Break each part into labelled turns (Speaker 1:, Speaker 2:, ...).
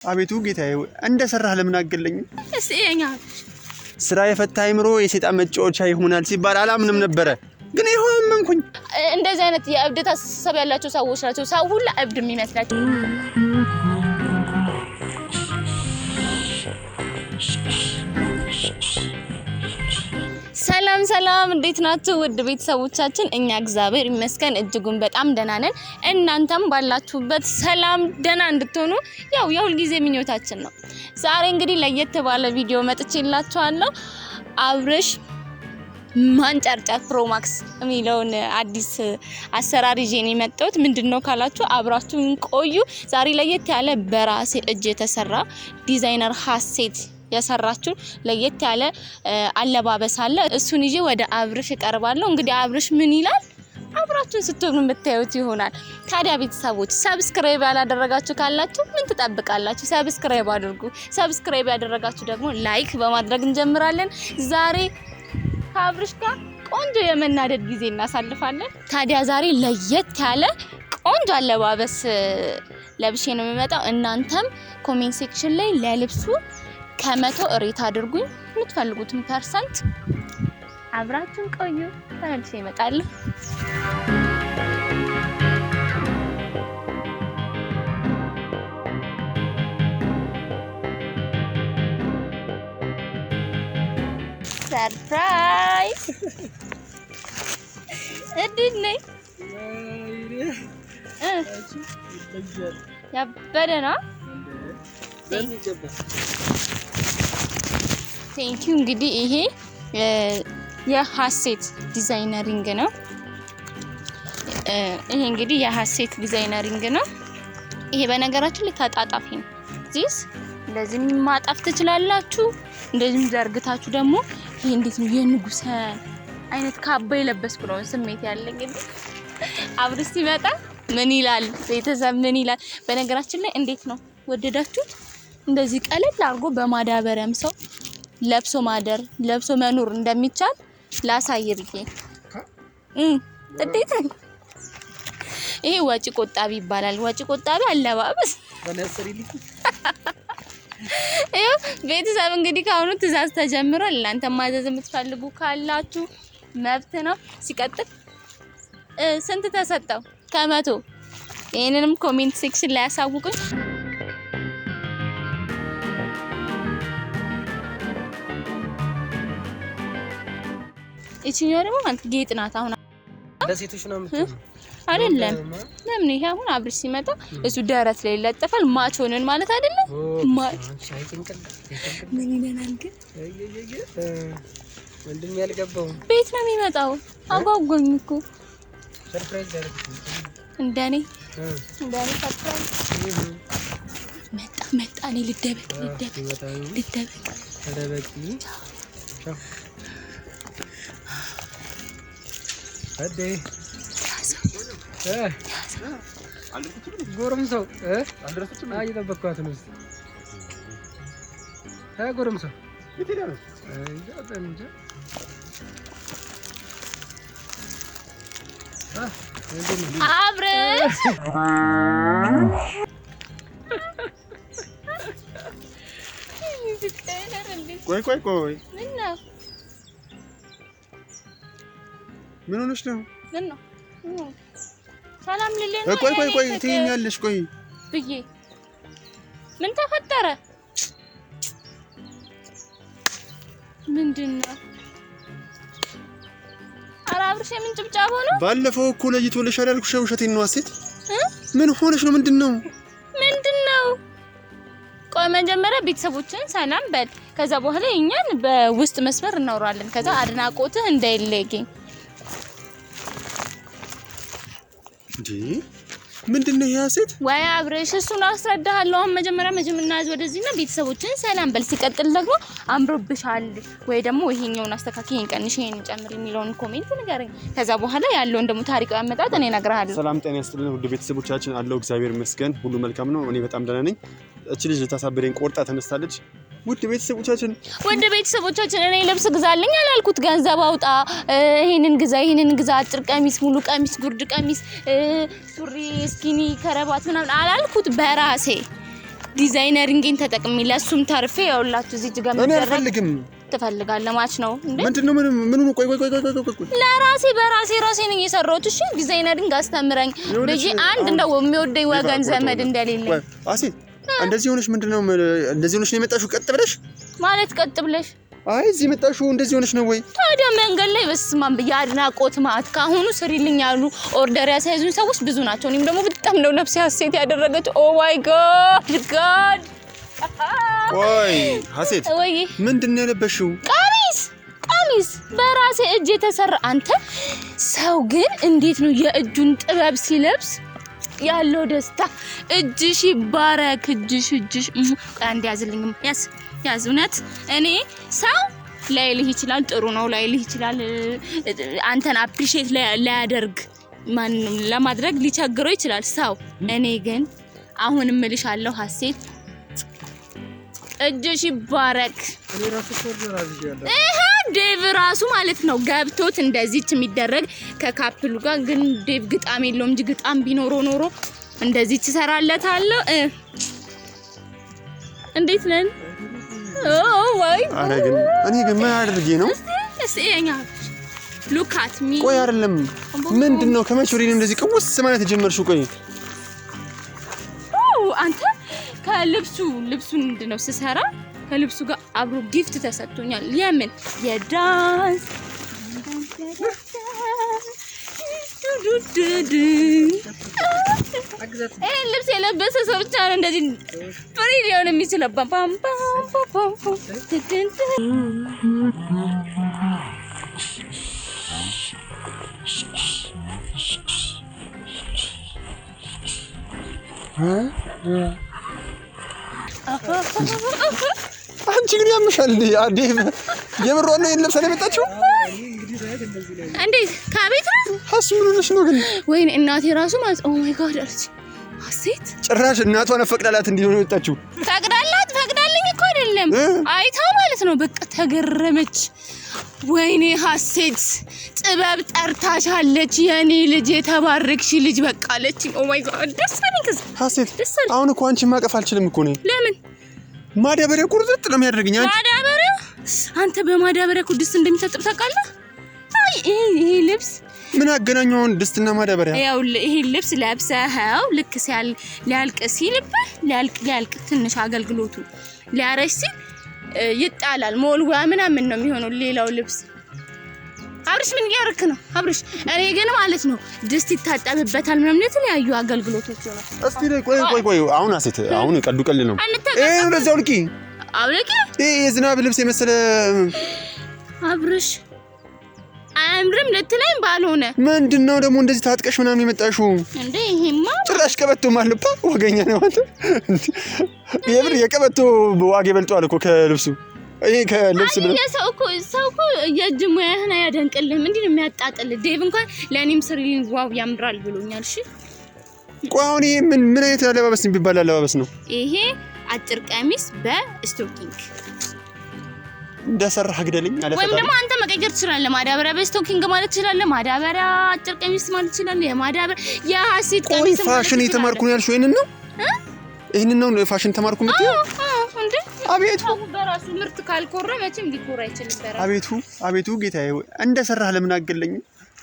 Speaker 1: አቤቱ ጌታዬ እንደ ሰራህ ለምን አገለኝ?
Speaker 2: እስቲ የኛ
Speaker 1: ስራ የፈታ አይምሮ የሰይጣን መጫወቻ ይሆናል ሲባል አላምንም ነበር። ግን ይሁን መንኩኝ።
Speaker 2: እንደዚህ አይነት የእብደት አስተሳሰብ ያላቸው ሰዎች ናቸው ሰው ሁሉ እብድ የሚመስላቸው። ሰላም እንዴት ናችሁ ውድ ቤተሰቦቻችን? እኛ እግዚአብሔር ይመስገን እጅጉን በጣም ደህና ነን። እናንተም ባላችሁበት ሰላም ደህና እንድትሆኑ ያው የሁል ጊዜ ምኞታችን ነው። ዛሬ እንግዲህ ለየት ባለ ቪዲዮ መጥቼላችኋለሁ። አብርሽ ማንጨርጨር ፕሮ ማክስ የሚለውን አዲስ አሰራር ይዤ ነው የመጣሁት። ምንድነው ካላችሁ አብራችሁን ቆዩ። ዛሬ ለየት ያለ በራሴ እጅ የተሰራ ዲዛይነር ሀሴት ያሰራችሁ ለየት ያለ አለባበስ አለ። እሱን ይዤ ወደ አብርሽ እቀርባለሁ። እንግዲህ አብርሽ ምን ይላል አብራችሁን ስትሆኑ የምታዩት ይሆናል። ታዲያ ቤተሰቦች ሰብስክራይብ ያላደረጋችሁ ካላችሁ ምን ትጠብቃላችሁ? ሰብስክራይብ አድርጉ። ሰብስክራይብ ያደረጋችሁ ደግሞ ላይክ በማድረግ እንጀምራለን። ዛሬ ከአብርሽ ጋር ቆንጆ የመናደድ ጊዜ እናሳልፋለን። ታዲያ ዛሬ ለየት ያለ ቆንጆ አለባበስ ለብሼ ነው የምመጣው። እናንተም ኮሜንት ሴክሽን ላይ ለልብሱ ከመቶ ሬት አድርጉኝ የምትፈልጉትን ፐርሰንት። አብራችሁን ቆዩ። ተመልሼ እመጣለሁ። ሰርፕራይዝ እንዴት ነኝ? ያበደ ነው። ቴንክ ዩ። እንግዲህ ይሄ የሀሴት ዲዛይነሪንግ ነው። ይሄ እንግዲህ የሀሴት ዲዛይነሪንግ ነው። ይሄ በነገራችን ላይ ተጣጣፊ ነው። ዚስ እንደዚህ ማጣፍ ትችላላችሁ። እንደዚህ ዘርግታችሁ ደግሞ ይሄ እንዴት ነው የንጉስ አይነት ካባ የለበስኩ ነው ስሜት ያለኝ። እንግዲህ አብርሽ ሲመጣ ምን ይላል ቤተሰብ ምን ይላል? በነገራችን ላይ እንዴት ነው ወደዳችሁት? እንደዚህ ቀለል አድርጎ በማዳበሪያም ሰው ለብሶ ማደር ለብሶ መኖር እንደሚቻል ላሳይርዬ። እንዴት ነው ይሄ? ወጪ ቆጣቢ ይባላል። ወጪ ቆጣቢ አለባበስ ይኸው ቤተሰብ እንግዲህ ካሁኑ ትእዛዝ ተጀምሯል። እናንተ ማዘዝ የምትፈልጉ ካላችሁ መብት ነው። ሲቀጥል ስንት ተሰጠው ከመቶ? ይሄንንም ኮሜንት ሴክሽን ላይ ያሳውቁኝ። እቺኛው ደግሞ አንተ ጌጥ ናት። አሁን
Speaker 3: ለሴቶች ነው የምትሆነው
Speaker 2: አይደለም? ለምን ይሄ አሁን አብርሽ ሲመጣ እሱ ደረት ላይ ይለጠፋል። ማች ሆነን ማለት አይደለም? ማች ምን ይለናል ግን?
Speaker 3: ወንድም ያልገባው
Speaker 2: ቤት ነው የሚመጣው። አጓጓኝ እኮ
Speaker 3: ሰርፕራይዝ ያደርግ
Speaker 2: እንደኔ ሰርፕራይዝ መጣ እኔ ልደበቅ
Speaker 3: ተደበቂ። አዴ ጎረምሳው እየጠበቅኳት ነው። ጎረምሳው
Speaker 2: አብርሽ
Speaker 1: ቆይ ምን ሆነሽ ነው?
Speaker 2: ምን ነው ሰላም ልልህ ነው?
Speaker 1: ቆይ ትይኛለሽ። ቆይ
Speaker 2: ብዬ ምን ተፈጠረ? ምንድነው? ኧረ አብርሽ ምን ጭብጫቦ ነው?
Speaker 1: ባለፈው እኮ ለይቶልሽ አላልኩሽ? ውሸቴን ነው አሴት። ምን ሆነሽ ነው? ምንድነው? ቆይ መጀመሪያ ቤተሰቦችን ሰላም በል። ከዛ በኋላ እኛን በውስጥ መስመር እናወራለን። ከዛ አድናቆትህ እንዳይለየኝ። እንዴ ምንድነው ይሄ አሴት?
Speaker 2: ወይ አብርሽ እሱን አስረዳሃለሁ። አሁን መጀመሪያ ቤተሰቦችን ሰላም በል። ሲቀጥል ደግሞ አምሮብሻል ወይ ደግሞ ይሄኛውን አስተካክል፣ ይሄን ቀንሽ፣ ይሄን ጨምር የሚለውን ኮሜንት ንገረኝ። ከዛ በኋላ ያለውን ደግሞ ታሪካዊ አመጣጥ እኔ እነግርሃለሁ።
Speaker 1: ሰላም ጤና ይስጥልን ውድ ቤተሰቦቻችን፣ አለው እግዚአብሔር ይመስገን ሁሉ መልካም ነው። እኔ በጣም ደህና ነኝ። እቺ ልጅ ልታሳብረኝ ቆርጣ ተነስታለች። ውድ ቤተሰቦቻችን እኔ ልብስ ግዛልኝ አላልኩት? ገንዘብ አውጣ፣ ይሄንን ግዛ፣ አጭር ቀሚስ፣ ሙሉ ቀሚስ፣ ጉርድ ቀሚስ፣ ሱሪ፣ ስኪኒ፣ ከረባት ምናምን አላልኩት? በራሴ
Speaker 2: ዲዛይነሪንግን ተጠቅሜ ለሱም ተርፌ ያውላችሁ እዚህ ጋር
Speaker 1: እኔ አልፈልግም
Speaker 2: ትፈልጋለህ ማለት ነው እንዴ?
Speaker 1: ምንድነው ምን ቆይ
Speaker 2: ለራሴ በራሴ ነኝ የሰራሁት። እሺ ዲዛይነሪንግ አስተምረኝ በጂ አንድ እንደው የሚወደኝ ወገን ዘመድ እንደሌለኝ።
Speaker 1: አሴት እንደዚህ ሆነሽ ምንድነው እንደዚህ ሆነሽ ነው የመጣሽው? ቀጥ ብለሽ
Speaker 2: ማለት ቀጥ ብለሽ?
Speaker 1: አይ እዚህ መጣሽው እንደዚህ ሆነሽ ነው ወይ?
Speaker 2: ታዲያ መንገድ ላይ በስማም በያድናቆት ማት ካሁኑ ስሪልኝ ያሉ ኦርደር ያሳይዙኝ ሰዎች ብዙ ናቸው። እኔም ደግሞ በጣም ነው ነፍሴ ሐሴት ያደረገች። ኦ ማይ ጋድ
Speaker 1: ወይ ሐሴት
Speaker 2: ወይ
Speaker 1: ምንድነው የለበሽው?
Speaker 2: ቀሚስ በራሴ እጅ የተሰራ። አንተ ሰው ግን እንዴት ነው የእጁን ጥበብ ሲለብስ ያለው ደስታ። እጅሽ ይባረክ እጅሽ አንድ ያዝልኝ ያዝ እውነት እኔ ሰው ላይልህ ይችላል ጥሩ ነው ላይልህ ይችላል አንተን አፕሪሺየት ላያደርግ ማንንም ለማድረግ ሊቸግረው ይችላል ሰው። እኔ ግን አሁን እምልሻለሁ ሐሴት እጅሽ ይባረክ።
Speaker 3: እኔ ራሱ ኦርደር አድርጌያለሁ።
Speaker 2: ዴቭ ራሱ ማለት ነው ገብቶት እንደዚህች የሚደረግ ከካፕሉ ጋር ግን ዴቭ ግጣም የለውም እንጂ ግጣም ቢኖረው ኖሮ እንደዚህች ሰራለታለሁ። እንዴት ነን? ወይ
Speaker 1: እኔ ግን ምን አድርጌ ነው?
Speaker 2: እስኪ ሉክ አት ሚ።
Speaker 1: ቆይ አይደለም ምንድነው ከመቼ ወዲህ እንደዚህ ቅውስ ማለት ጀመርሽው? ቆይ
Speaker 2: አንተ ከልብሱን ምንድነው ስሰራ ከልብሱ ጋር አብሮ ጊፍት ተሰጥቶኛል። የምን የዳንስ ልብስ የለበሰ ሰው ብቻ ነው እንደዚህ ፍሪ ሊሆን የሚችለው።
Speaker 1: አንቺ ግን ያምሻል እንዴ? ዴቭ የምሯን ነው ለብሰን የመጣችው?
Speaker 2: እንዴት ከቤት
Speaker 1: ምን ሆነሽ ነው ግን?
Speaker 2: ወይኔ እናቴ ራሱ ማለት ኦ ማይ ጋድ አለች ሐሴት።
Speaker 1: ጭራሽ እናቷን ፈቅዳላት እንዲሆን የመጣችው?
Speaker 2: ፈቅዳልኝ እኮ አይደለም አይታ ማለት ነው በቃ ተገረመች። ወይኔ ሐሴት ጥበብ ጠርታሻለች የኔ ልጅ የተባረክሽ ልጅ በቃ አለች። ኦ ማይ ጋድ ደስ አለኝ።
Speaker 1: ሐሴት አሁን እኮ አንቺ ማቀፍ አልችልም እኮ ነኝ።
Speaker 2: ለምን?
Speaker 1: ማዳበሪያ ቁርጥጥ ነው የሚያደርግኝ።
Speaker 2: ማዳበሪያ አንተ በማዳበሪያ እኮ ድስት እንደሚታጠብ ታውቃለህ? አይ ይሄ ልብስ
Speaker 1: ምን አገናኘው ድስትና ማዳበሪያ?
Speaker 2: ያው ይሄ ልብስ ለብሰኸው ልክ ሊያልቅ ሲልብህ ሊያልቅ ትንሽ አገልግሎቱ ሊያረሽ ሲል ይጣላል። ሞልዋ ምናምን ነው የሚሆነው ሌላው ልብስ። አብርሽ ምን ያርክ ነው አብርሽ? እኔ ግን ማለት ነው ድስት ይታጠብበታል ምናምን የተለያዩ አገልግሎቶች ነው።
Speaker 1: እስቲ ቆይ አሁን ሐሴት አሁን ቀዱ ቀል ነው። እንደዛው ልቂ
Speaker 2: አውለቂ
Speaker 1: የዝናብ ልብስ የመሰለ
Speaker 2: አብርሽ አምርም ለትለኝ ባልሆነ
Speaker 1: ምንድነው ደግሞ እንደዚህ ታጥቀሽ ምናምን የመጣሽው እንዴ?
Speaker 2: ይሄማ
Speaker 1: ጭራሽ ቀበቶ ማለባ ወገኛ ነው አንተ። የብር የቀበቶ ዋጋ ይበልጣል እኮ ከልብሱ። ይሄ ከልብስ ብለ
Speaker 2: ሰው እኮ የእጅ ሙያህን አያደንቅልህም። እንዴ ነው የሚያጣጥል። ዴቭ እንኳን ለኔም ስሪሊን ዋው ያምራል ብሎኛል። እሺ
Speaker 1: ቆይ አሁን ይሄ ምን አይነት አለባበስ ቢባል አለባበስ ነው?
Speaker 2: ይሄ አጭር ቀሚስ በስቶኪንግ
Speaker 1: እንደሰራህ ግደልኝ አለ።
Speaker 2: ወይም ደግሞ አንተ መቀየር ትችላለህ። ማዳበሪያ በስቶኪንግ ማለት ትችላለህ። ማዳበሪያ አጭር ቀሚስ ማለት ትችላለህ። የማዳበሪያ የሐሴት ቀሚስ
Speaker 1: ፋሽን የተማርኩ ነው ያልሽው ይሄንን ነው? ይሄንን ነው ፋሽን ተማርኩ የምትይው?
Speaker 2: እንዴ
Speaker 1: አቤቱ
Speaker 2: በራሱ ምርት ካልኮራ መቼም ሊኮራ አይችልም።
Speaker 1: አቤቱ ጌታዬ እንደሰራህ ለምን አገለኝ?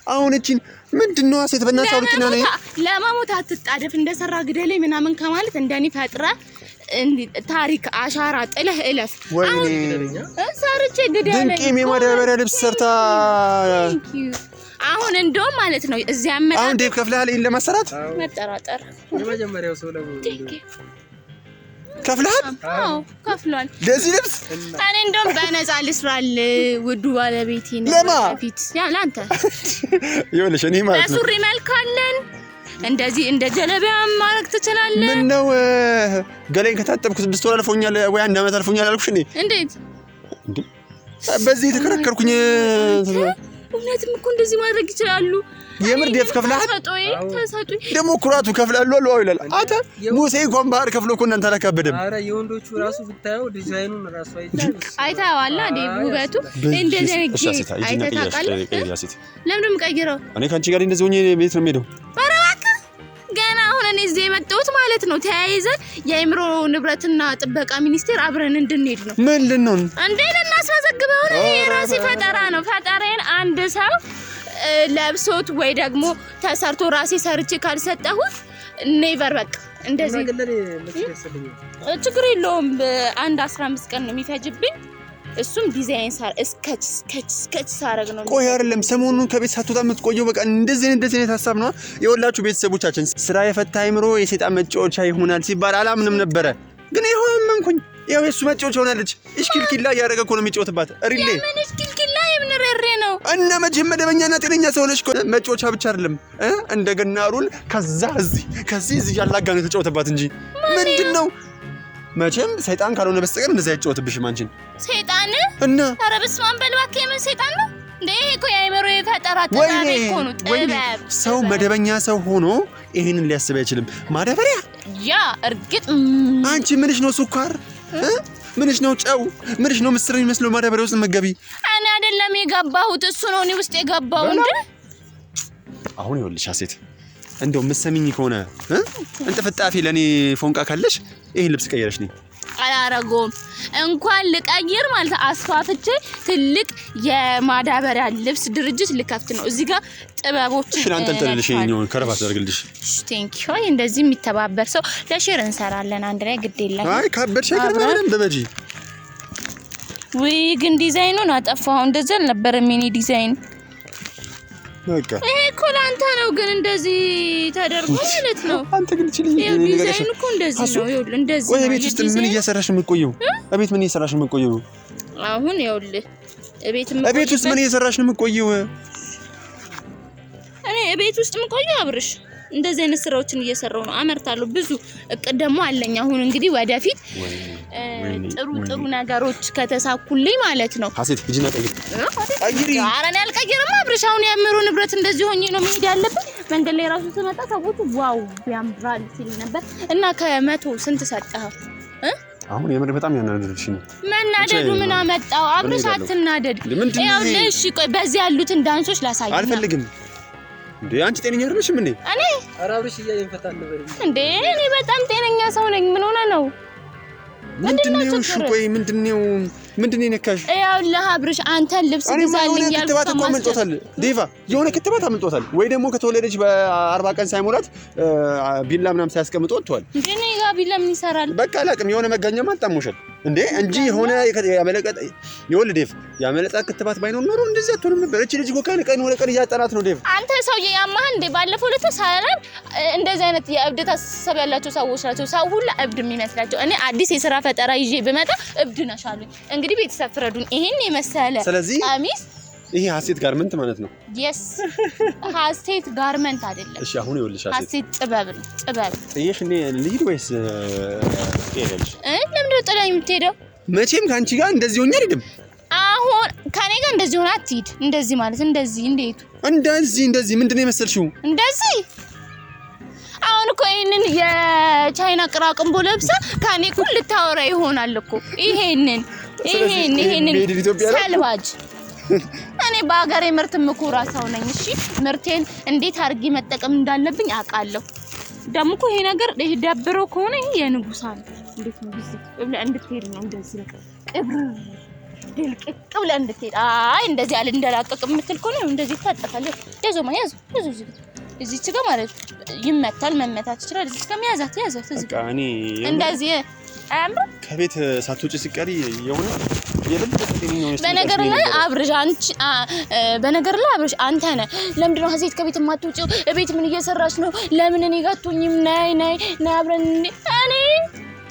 Speaker 1: አሁን እቺን ምንድነው ሐሴት በእናትህ አውልቂና ነኝ።
Speaker 2: ለማሞት አትጣደፍ። እንደሰራ ግደለኝ ምናምን ከማለት እንደኔ ፈጥራ ታሪክ አሻራ ጥለህ እለፍ።
Speaker 1: ወይኔ
Speaker 2: ሰርቼ ግደለኝ።
Speaker 1: ድንቅ የማዳበሪያ ልብስ ሰርታ
Speaker 2: አሁን እንደውም ማለት ነው እዚያ አመጣ።
Speaker 1: አሁን ዴቭ ከፍለሃል ይሄን ለማሰራት?
Speaker 2: መጠራጠር
Speaker 3: የመጀመሪያው ሰው
Speaker 1: ከፍለሃል?
Speaker 2: አዎ ከፍሏል።
Speaker 1: ለዚህ ልብስ
Speaker 2: እኔ እንደውም በነፃ ልስራል ውዱ ባለቤቴ ነው።
Speaker 1: ለማፊት
Speaker 2: ያ ላንተ
Speaker 1: ይኸውልሽ እኔ ማለት ነው
Speaker 2: ለሱሪ መልካለን እንደዚህ እንደ ጀለቢያ ማረግ ትችላለህ።
Speaker 1: ምን ነው ገላዬን ከታጠብኩ 6 ወር አልፎኛል ወይ 1 አመት አልፎኛል አልኩሽ። እኔ
Speaker 2: እንዴት
Speaker 1: በዚህ ተከራከርኩኝ።
Speaker 2: እውነትም እኮ እንደዚህ ማድረግ ይችላሉ።
Speaker 1: የምር ዴቭ ከፍለሃል?
Speaker 2: ተሰጡኝ
Speaker 1: ደግሞ ኩራቱ ከፍላሉ አሉ ይላል። አንተ ሙሴ እንኳን ባህር ከፍሎ እኮ እናንተ አላካበደም።
Speaker 3: ኧረ የወንዶቹ ራሱ ብታየው ዲዛይኑን ራሱ
Speaker 2: አይተኸዋል ዴቭ ውበቱ እንደዚህ አይተታቃለህ። ለምን ቀይረው?
Speaker 1: እኔ ካንቺ ጋር እንደዚህ ሆኜ ቤት ነው የምሄደው።
Speaker 2: ኧረ እባክህ ገና አሁን እኔ ጊዜ የመጣሁት ማለት ነው ተያይዘን የአእምሮ ንብረትና ጥበቃ ሚኒስቴር አብረን እንድንሄድ ነው።
Speaker 1: ምን ልንሆን
Speaker 2: እንዴ? ለናስመዘግበው ነው። የራሴ ፈጠራ ነው። ፈጠራዬን አንድ ሰው ለብሶት ወይ ደግሞ ተሰርቶ ራሴ ሰርቼ ካልሰጠሁት ኔቨር በቃ እንደዚህ ችግር የለውም። አንድ 15 ቀን ነው የሚፈጅብኝ። እሱም ዲዛይን ስኬች ሳረግ ነው።
Speaker 1: ቆይ አይደለም ሰሞኑን ከቤት ሳትወጣ የምትቆየው በቃ እንደዚህ አይነት ሀሳብ ነው የወላችሁ ቤተሰቦቻችን። ስራ የፈታ አይምሮ የሰይጣን መጫወቻ ይሆናል ሲባል አላምንም ነበረ፣ ግን ይሄው አመንኩኝ። ያው የሱ መጫወቻ ሆናለች። እሽኪልኪላ ያደረገ እኮ ነው የሚጫወትባት። ሪሌ
Speaker 2: ምን እሽኪልኪላ የምንረሬ ነው
Speaker 1: እና መቼም መደበኛና ጤነኛ ሰው ነሽ እኮ። መጫወቻ ብቻ አይደለም እንደገና ሩል ከዚህ ያላጋ ነው የተጫወተባት እንጂ ምንድነው? መቼም ሰይጣን ካልሆነ በስተቀር እንደዛ አይጫወትብሽም አንቺን።
Speaker 2: ሰይጣን
Speaker 1: እና
Speaker 2: ኧረ በስመ አብ በል እባክህ። የምን ሰይጣን ነው እንዴ? እኮ የአእምሮ የፈጠራ ጥበብ እኮ ነው። ጥበብ
Speaker 1: ሰው መደበኛ ሰው ሆኖ ይሄንን ሊያስብ አይችልም። ማዳበሪያ
Speaker 2: ያ እርግጥ
Speaker 1: አንቺ ምንሽ ነው ስኳር? ምንሽ ነው ጨው? ምንሽ ነው ምስር የሚመስለው ማዳበሪያ ውስጥ መገቢ?
Speaker 2: እኔ አይደለም የገባሁት እሱ ነው እኔ ውስጥ የገባው እንዴ።
Speaker 1: አሁን ይኸውልሽ ሴት እንደው መሰሚኝ ከሆነ እንጥፍጣፊ ለኔ ፎንቃ ካለሽ ይሄን ልብስ ቀየረሽ ነኝ
Speaker 2: አላረገውም። እንኳን ልቀይር ማለት አስፋፍቼ ትልቅ የማዳበሪያ ልብስ ድርጅት ልከፍት ነው። እዚህ ጋር ጥበቦች
Speaker 1: አንጠልጥልሽ ይሄኛው ከረባት አድርግልሽ።
Speaker 2: ቴንክ ዩ። እንደዚህ የሚተባበር ሰው ለሼር እንሰራለን አንድ ላይ ግድ የለም።
Speaker 1: አይ ካበድሽ አይቀርም በበጂ
Speaker 2: ወይ ግን ዲዛይኑን አጠፋው። እንደዛ አልነበረም የኔ ዲዛይን።
Speaker 1: በቃ
Speaker 2: ይሄ እኮ ላንተ ነው ግን እንደዚህ ተደርጎ ማለት ነው።
Speaker 1: አንተ ግን እቺ ልጅ
Speaker 2: ዲዛይኑ እኮ እንደዚህ ነው። ይኸውልህ እንደዚህ ነው።
Speaker 1: ቤት ውስጥ ምን እየሰራሽ የምትቆየው? እቤት ምን እየሰራሽ ነው የምትቆየው?
Speaker 2: አሁን ይኸውልህ
Speaker 1: እቤት ውስጥ ምን እየሰራሽ ነው የምትቆየው?
Speaker 2: እኔ እቤት ውስጥ የምቆየው አብርሽ እንደዚህ አይነት ስራዎችን እየሰራው ነው። አመርታለሁ። ብዙ እቅድ ደግሞ አለኝ። አሁን እንግዲህ ወደፊት ጥሩ ነገሮች ከተሳኩልኝ ማለት ነው።
Speaker 1: ሀሴት ልጅና ቀይር።
Speaker 2: ኧረ እኔ አልቀይርም አብርሽ። አሁን የአእምሮ ንብረት እንደዚህ ሆኜ ነው መሄድ ያለብኝ። መንገድ ላይ ራሱ ስመጣ ሰዎቹ ዋው ያምራል ሲል ነበር። እና ከ100 ስንት ሰጠኸው?
Speaker 1: አሁን የምር በጣም ያናደድሽ ነው።
Speaker 2: መናደዱ ምን አመጣው አብርሽ? አትናደድ። ይኸውልህ እሺ ቆይ በዚህ ያሉትን ዳንሶች ላሳይ።
Speaker 1: አልፈልግም እንዴ አንቺ ጤነኛ አይደለሽም እንዴ?
Speaker 2: እኔ
Speaker 3: አራብሽ እያየን ፈታ ነበር
Speaker 2: እንዴ? እኔ በጣም ጤነኛ ሰው ነኝ። ምን ሆነ ነው?
Speaker 1: ምንድነው? እሺ ቆይ ምንድነው ነካሽ?
Speaker 2: ይኸውልህ አብርሽ አንተን ልብስ ግዛልኝ ያልኩት
Speaker 1: እኮ አመልጦታል። ዴቫ የሆነ ክትባት አመልጦታል። ወይ ደግሞ ከተወለደች በ40 ቀን ሳይሞላት ቢላ ምናምን ሳያስቀምጥ ወጥቷል።
Speaker 2: እንዴ እኔ ጋር ቢላ ምን ይሰራል?
Speaker 1: በቃ አላውቅም። የሆነ መጋኛማ አጣሞሻል እንዴ እንጂ የሆነ ያመለቀ ይወል ዴቭ ያመለጣ ክትባት ባይኖር ኖሮ እንደዚህ አትሆንም ነበር። እቺ ልጅ እኮ ቀን ወደ ቀን እያጠናት ነው ዴቭ።
Speaker 2: አንተ ሰውዬ ያማህ እንዴ? ባለፈው ለተ ሳላን እንደዚህ አይነት የእብደት አስተሳሰብ ያላቸው ሰዎች ናቸው ሰው ሁሉ እብድ የሚመስላቸው። እኔ አዲስ የሥራ ፈጠራ ይዤ ብመጣ እብድ ነሻለኝ። እንግዲህ ቤተሰብ ፍረዱን። ይሄን የመሰለ ቀሚስ
Speaker 1: ይሄ ሀሴት ጋርመንት ማለት ነው።
Speaker 2: yes ሀሴት ጋርመንት አይደለም።
Speaker 1: እሺ አሁን ይኸውልሽ
Speaker 2: ሀሴት ጥበብ ነው። ጥበብ
Speaker 1: እየሽ እኔ ልሂድ ወይስ ትሄጃለሽ?
Speaker 2: ለምንድን ነው ጥላኝ የምትሄደው?
Speaker 1: መቼም ከአንቺ ጋር እንደዚህ ሆኜ አይደለም።
Speaker 2: አሁን ከኔ ጋር እንደዚህ ሆነ አትሂድ። እንደዚህ ማለት እንደዚህ እንዴት
Speaker 1: እንደዚህ ምንድነው የመሰልሽው?
Speaker 2: እንደዚህ አሁን እኮ ይሄንን የቻይና ቅራቅንቦ ለብሳ ከኔ እኮ ልታወራ ይሆናል እኮ ይሄንን ሰልባጅ። እኔ በአገሬ ምርት ምኩራ ሰው ነኝ። እሺ ምርቴን እንዴት አድርጌ መጠቀም እንዳለብኝ አውቃለሁ። ደግሞ እኮ ይሄ ነገር ደብሮ ከሆነ ይሄ የንጉሳ ነው። እንዴት ነው ቢዚ ብለህ እንድትሄድ ነው እንደዚህ ቅብር ድልቅቅ ብለህ እንድትሄድ። አይ እንደዚህ አለ እንደላቀቅ የምትል ከሆነ እንደዚህ ታጠፋለህ። ያዙ እዚህ ጋር ማለት ይመታል፣ መመታት ይችላል። እዚህ ከመያዛት ያዛት እዚህ ጋር እኔ እንደዚህ አያምርም።
Speaker 1: ከቤት ሳትወጪ ሲቀሪ የሆነ
Speaker 2: በነገር ላይ አብርሽ አንተ ነህ። ለምንድን ነው ሀሴት ከቤት የማትወጪው? እቤት ምን እየሰራሽ ነው? ለምን እኔ ጋር አትሆኝም? ነይ አብረን። እኔ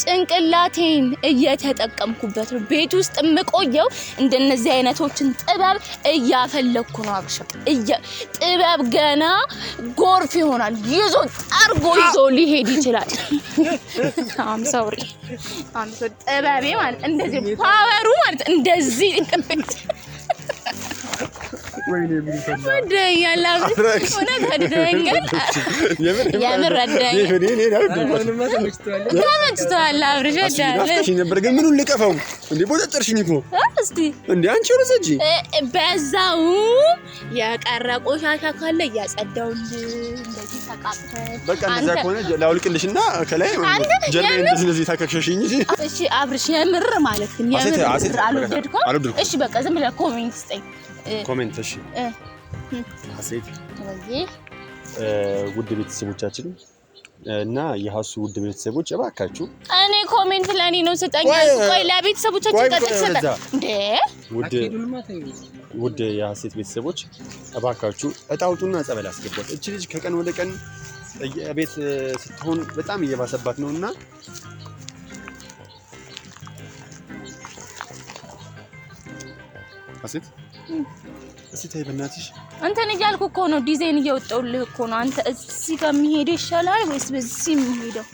Speaker 2: ጭንቅላቴን እየተጠቀምኩበት ነው። ቤት ውስጥ የምቆየው እንደነዚህ አይነቶችን ጥበብ እያፈለኩ ነው። አብርሽ ጥበብ ገና ጎርፍ ይሆናል። ጠርጎ ይዞ ሊሄድ ይችላል። አም ሶሪ ጥበቤ ማለት እንደዚህ ፓወሩ ማለት እንደዚህ ወደኛል አብርሽ ተመችቶሃል አብርሽ።
Speaker 1: ምኑን ልቀፈው እንዴ? ቦጨጨርሽኝ እኮ
Speaker 2: እስቲ
Speaker 1: እንዴ አንቺ ወረሰጂ
Speaker 2: በዛው የቀረ ቆሻሻ ካለ እያጸዳውልህ እንደዚህ ተቃቅፈን
Speaker 1: በቃ እንደዛ ከሆነ ላውልቅልሽና ከላይ ጀርባዬ እንደዚህ ታከክሽኝ እንጂ
Speaker 2: እሺ አብርሽ የምር ማለት ግን የምር አልወደድኩም እሺ በቃ ዝም ብለህ ኮሜንት ስጠኝ
Speaker 1: ኮሜንት እሺ አሴት
Speaker 2: ወይ
Speaker 1: ውድ ቤተሰቦቻችን እና የሀሱ ውድ ቤተሰቦች እባካችሁ
Speaker 2: እኔ ኮሜንት ለኔ ነው ሰጣኝ ቆይ ለቤተሰቦቻችን ተጠቅሰተ እንዴ
Speaker 1: ውድ የሀሴት ቤተሰቦች እባካችሁ እጣውጡና ጸበል አስገቧት እቺ ልጅ ከቀን ወደ ቀን ቤት ስትሆን በጣም እየባሰባት ነውና ሀሴት እስቲ ተይ በእናትሽ
Speaker 2: አንተን እያልኩ እኮ ነው ዲዛይን እያወጣሁልህ እኮ ነው አንተ እዚህ ጋር የሚሄድ ይሻላል ወይስ በዚህ የሚሄደው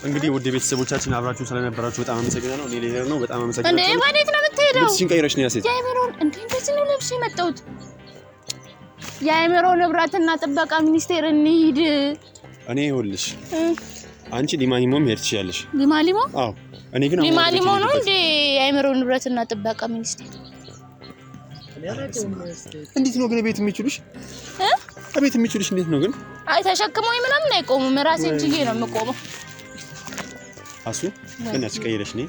Speaker 1: እንግዲህ ውድ ቤተሰቦቻችን አብራችሁ ስለነበራችሁ በጣም አመሰግናለሁ እኔ ሌላ ነው በጣም አመሰግናለሁ
Speaker 2: እንዴ ወዴት ነው የምትሄደው
Speaker 1: ልብስሽን ቀይረሽ ነው ያሴት
Speaker 2: የአእምሮን እንዴ እንደዚህ ነው ለብሼ የመጣሁት የአእምሮ ንብረትና ጥበቃ ሚኒስቴር እንሂድ
Speaker 1: እኔ ይኸውልሽ አንቺ ሊማሊሞም ሄድ ትችያለሽ
Speaker 2: ሊማሊሞ
Speaker 1: አዎ እኔ ግን
Speaker 2: ሊማሊሞ ነው እንዴ የአእምሮ ንብረትና ጥበቃ ሚኒስቴር
Speaker 1: እንዴት ነው ግን ቤት የሚችሉሽ ቤት የሚችሉሽ እንዴት ነው ግን
Speaker 2: አይ ተሸክመው ምናምን አይቆሙም ራሴን ችዬ ነው የምቆመው
Speaker 1: አሱ በእናትሽ ቀይረሽ ነኝ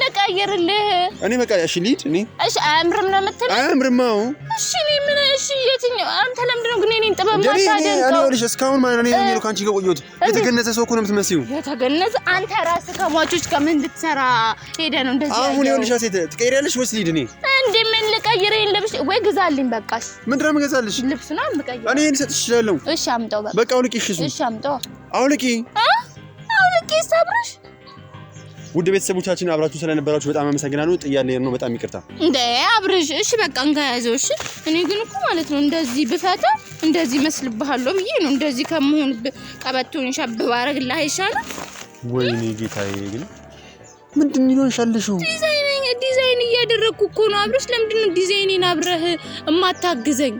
Speaker 2: ለቀይርልህ
Speaker 1: እኔ በቃ እሺ ልሂድ እኔ
Speaker 2: እሺ አያምርም ነው የምትለው
Speaker 1: አያምርም አዎ
Speaker 2: እሺ እኔ ምን እሺ የትኛው አንተ ለምንድን ነው ግን እኔን ጥበብ ማታደንቀው
Speaker 1: እኔ ልጅ እስካሁን ማለት ነው እኔ ካንቺ ጋር ቆየሁት የተገነዘ ሰው እኮ ነው የምትመስዪው
Speaker 2: የተገነዘ አንተ ራስህ ከሟቾች ከምን እንድትሰራ ሄደህ ነው እንደዚህ
Speaker 1: አሁን ይኸውልሽ ሴት ትቀይሪያለሽ ወይስ ልሂድ እኔ
Speaker 2: እንዴ ምን ልቀይርልኝ ልብስ ወይ ግዛልኝ በቃሽ
Speaker 1: ምንድን ነው የምገዛልሽ
Speaker 2: ልብስ ነው የምቀይረው
Speaker 1: እኔ ልሰጥሽ እችላለሁ
Speaker 2: እሺ አምጣው
Speaker 1: በቃ አውልቂ
Speaker 2: እሺ አምጣው
Speaker 1: አውልቂ
Speaker 2: ሰብርሽ
Speaker 1: ውድ ቤተሰቦቻችን አብራችሁ ስለነበራችሁ በጣም አመሰግናለሁ ጥያቄ ነው በጣም ይቅርታ
Speaker 2: እንዴ አብርሽ እሺ በቃ እንጋያዘው እሺ እኔ ግን እኮ ማለት ነው እንደዚህ ብፈታ እንደዚህ መስልብሃለሁ ብዬ ነው እንደዚህ ከመሆን ቀበቶን ሻብ ባረግልህ አይሻልም
Speaker 1: ወይኔ ጌታዬ ግን ምንድን ነው ያሻለሽው
Speaker 2: ዲዛይን እያደረኩ እኮ ነው አብርሽ ለምንድን ነው ዲዛይኔን አብረህ እማታግዘኝ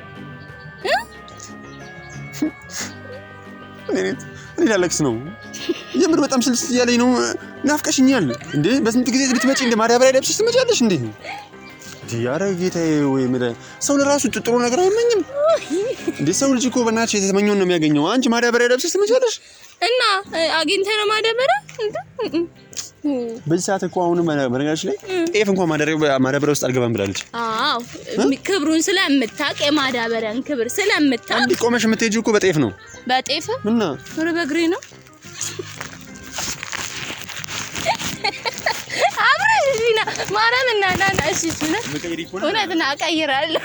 Speaker 1: እኔ ላለክስ ነው የምር በጣም ስልስ ያለኝ ነው ናፍቀሽኛል እንዴ በስንት ጊዜ ብትመጪ እንደ ማዳበሪያ ለብሰሽ ትመጫለሽ እንዴ ዲያረ ጌታዬ ወይ ምረ ሰው ለራሱ ጥሩ ነገር አይመኝም እንዴ ሰው ልጅ እኮ በእናትሽ የተመኘውን ነው የሚያገኘው አንቺ ማዳበሪያ ለብሰሽ ትመጫለሽ
Speaker 2: እና አግኝተህ ነው ማዳበሪያ
Speaker 1: በዚህ ሰዓት እኮ አሁን በነገራችን ላይ ጤፍ እንኳን ማዳበሪያ ውስጥ አልገባም ብላለች
Speaker 2: አዎ ክብሩን ስለምታውቅ የማዳበሪያን ክብር ስለምታውቅ
Speaker 1: አንዴ ቆመሽ የምትሄጂው እኮ በጤፍ ነው
Speaker 2: በጤፍ
Speaker 1: እና
Speaker 2: ወረ በግሬ ነው አብረን ዲና ማራም እና ናና እሺ ሲነ እውነትና አቀይራለሁ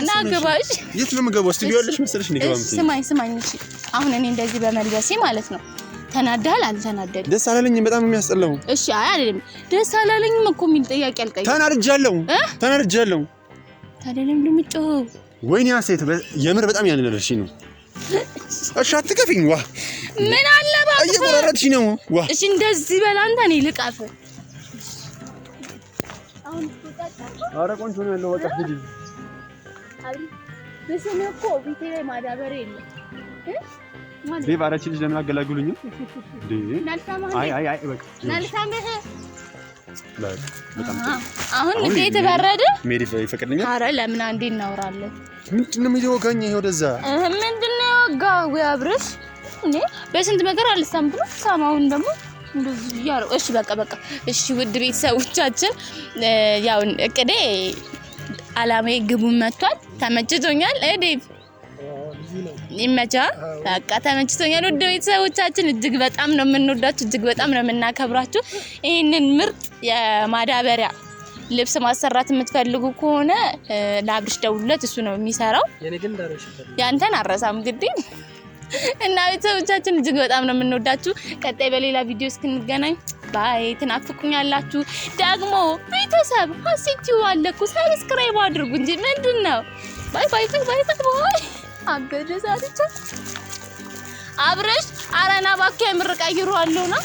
Speaker 2: ና ገባሽ
Speaker 1: የት ነው የምገባው ስቱዲዮ ያለሽ መሰለሽ ነው ገባም
Speaker 2: ስማኝ እሺ አሁን እኔ እንደዚህ በመልበሴ ማለት ነው ተናዳል አልተናደድም
Speaker 1: ደስ አላለኝም በጣም የሚያስጠላው
Speaker 2: እሺ አይደለም ደስ አላለኝም እኮ ምን ጥያቄ አልቀይ
Speaker 1: ተናድጃለሁ
Speaker 2: ታዲያ ለምን ልምጮህ
Speaker 1: ወይኔ አሴት የምር በጣም ያንነርሽ ነው እሺ አትከፊኝ ዋ
Speaker 2: ምን አለባክ
Speaker 1: እየቆራረጥሽ ነው ዋ
Speaker 2: እሺ እንደዚህ በላንተ እኔ ልቃፍ አሁን
Speaker 1: አረ ቆንጆ ነው ያለው በቃ ሂጂ
Speaker 2: አይ በሰኔ እኮ ቤቴ ላይ ማዳበሪያ የለም
Speaker 1: ቤባራች ልጅ ለምን አገላግሉኝ እንዴ አይ በቃ
Speaker 2: ናልሳምህ
Speaker 1: በጣም
Speaker 2: አሁን እንዴት በረደ
Speaker 1: ሜሪ ይፈቅድልኛል
Speaker 2: አረ ለምን አንዴ እናወራለን
Speaker 1: ምንድነው የሚወጋኝ ይሄ ወደዛ
Speaker 2: ምንድነው የወጋው አብርሽ እንዴ በስንት ነገር አልሰም ብሎ ሳማውን ደግሞ እንደዚህ ያለው እሺ በቃ እሺ ውድ ቤተሰቦቻችን ያው እቅዴ አላማዬ ግቡን መጥቷል ተመችቶኛል እዴት ይመቻ በቃ ተመችቶኛል ውድ ቤተሰቦቻችን እጅግ በጣም ነው የምንወዳችሁ እጅግ በጣም ነው የምናከብራችሁ ይሄንን ምርጥ የማዳበሪያ ልብስ ማሰራት የምትፈልጉ ከሆነ ለአብርሽ ደውሉለት እሱ ነው የሚሰራው
Speaker 3: የኔ ግን ዳርሽ
Speaker 2: ያንተን አረሳም ግዴ እና ቤተሰቦቻችን እጅግ በጣም ነው የምንወዳችሁ ቀጣይ በሌላ ቪዲዮ እስክንገናኝ ባይ ትናፍቁኛላችሁ ደግሞ ቤተሰብ ሀሴቲው አለኩ ሰብስክራይብ አድርጉ እንጂ ምንድነው ባይ አበደ ዛሬ አብርሽ አረና ባካ የምርቃይሩ አለውና